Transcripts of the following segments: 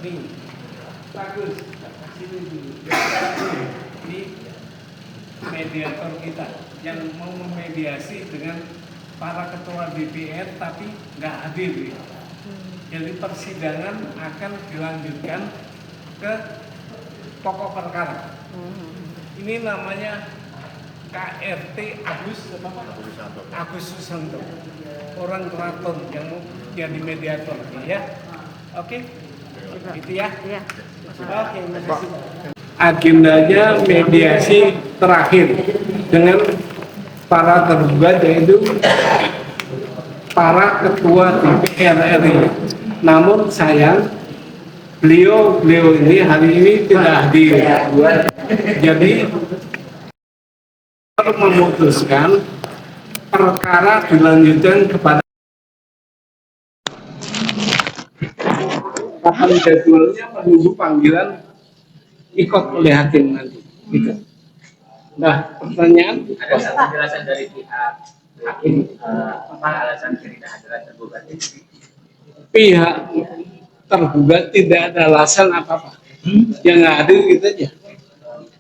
Nih, bagus. Sini dulu. Ini mediator kita yang mau memediasi dengan para ketua DPR tapi nggak hadir. Ya. Jadi persidangan akan dilanjutkan ke pokok perkara. Ini namanya KRT Agus Susanto, orang keraton yang mau jadi mediator, ya. Oke, gitu ya. Oke, makasih. Agendanya mediasi terakhir dengan para tergugat, yaitu para ketua DPR RI. Namun sayang beliau ini hari ini tidak hadir. Jadi memutuskan perkara dilanjutkan kepada kapan jadwalnya, menunggu panggilan ikut oleh hakim nanti. Gitu. Nah, pertanyaan? Ada penjelasan dari pihak hakim apa alasan ketidakhadiran tergugat? Pihak tergugat tidak ada alasan apa-apa. Yang nggak hadir gitu aja.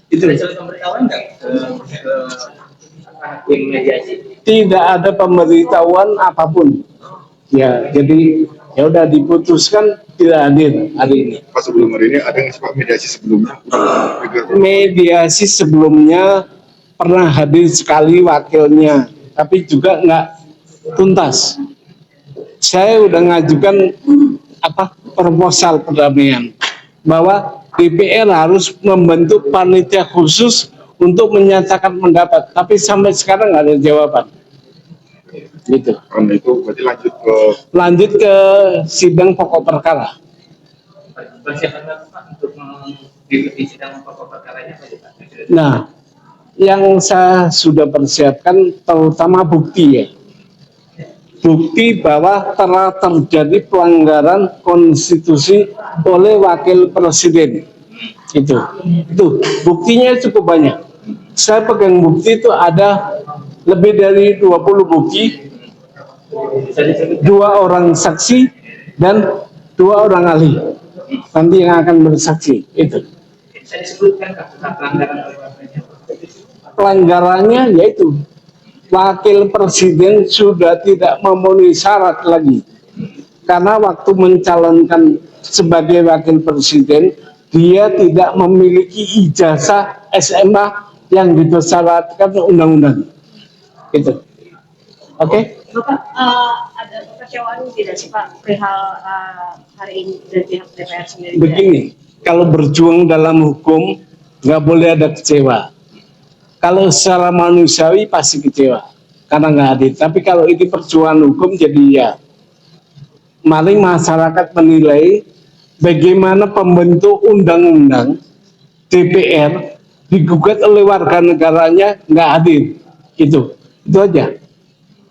Itu. Sudah pemberitahuan nggak ke hakim mediasi? Tidak ada pemberitahuan apapun. Ya, jadi ya udah diputuskan tidak hadir hari ini. Pas sebelum hari ini ada yang sempat mediasi sebelumnya? Mediasi sebelumnya pernah hadir sekali wakilnya, tapi juga nggak tuntas. Saya udah ngajukan proposal perdamaian bahwa DPR harus membentuk panitia khusus untuk menyatakan pendapat, tapi sampai sekarang nggak ada jawaban. Gitu. Karena itu berarti lanjut ke sidang pokok perkara. Persiapan Bapak untuk di sidang pokok perkaranya apa Pak? Nah, yang saya sudah persiapkan terutama bukti ya. Bukti bahwa telah terjadi pelanggaran konstitusi oleh wakil presiden. Itu buktinya cukup banyak. Saya pegang bukti itu ada lebih dari 20 bukti, 2 orang saksi dan 2 orang ahli nanti yang akan bersaksi. Itu Saya disebutkan pelanggarannya yaitu wakil presiden sudah tidak memenuhi syarat lagi, karena waktu mencalonkan sebagai wakil presiden dia tidak memiliki ijazah SMA yang disyaratkan undang-undang. Gitu. Oke? Bapak, ada kekecewaan tidak sih Pak perihal hari ini dari pihak DPR sendiri? Begini, kalau berjuang dalam hukum nggak boleh ada kecewa. Kalau secara manusiawi pasti kecewa karena nggak hadir. Tapi kalau ini perjuangan hukum jadi ya. Mari masyarakat menilai bagaimana pembentuk undang-undang DPR digugat oleh warga negaranya nggak hadir. Itu aja.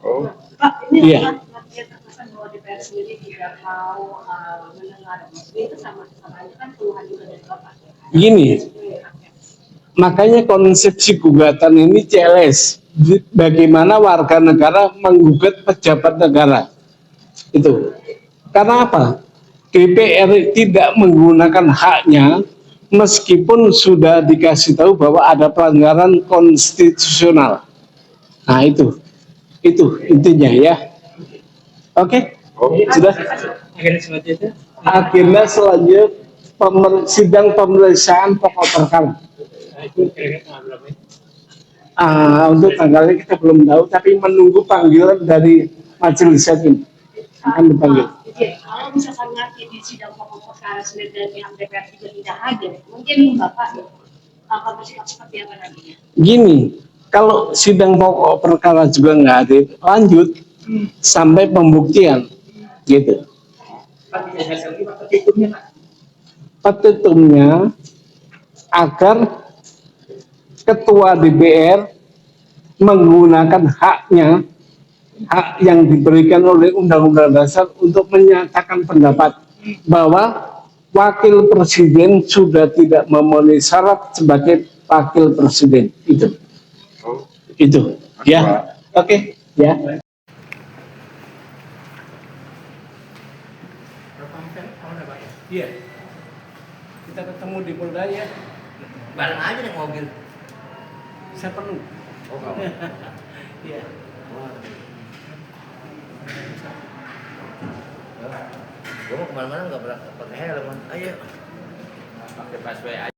oh, Pak, ini Iya. artinya terkesan bahwa DPR sendiri tidak mau mendengar. Itu sama aja kan keluhan juga dari Bapak. Gini, makanya konsepsi gugatan ini CLS. Bagaimana warga negara menggugat pejabat negara. Itu. Karena apa? DPR tidak menggunakan haknya meskipun sudah dikasih tahu bahwa ada pelanggaran konstitusional. Nah, itu intinya ya. Oke? Sudah. Agenda selanjutnya sidang pemeriksaan pokok perkara. Untuk tanggalnya kita belum tahu, tapi menunggu panggilan dari majelis hakim akan dipanggil. Kalau misalkan nanti di sidang pokok perkara sendiri dan pihak DPR juga tidak hadir, mungkin Bapak akan bersikap seperti apa nantinya? Gini, kalau sidang pokok perkara juga nggak hadir, lanjut sampai pembuktian, gitu. Petitumnya agar ketua DPR menggunakan haknya, hak yang diberikan oleh Undang-Undang Dasar untuk menyatakan pendapat bahwa wakil presiden sudah tidak memenuhi syarat sebagai wakil presiden. Itu ya. Oke, ya. Iya. kita ketemu di Polda ya. Bareng aja naik mobil. Saya perlu. Oh, kamu. Iya. Gue mau kemana-mana nggak pernah pakai helm. Ayo. Pakai busway aja.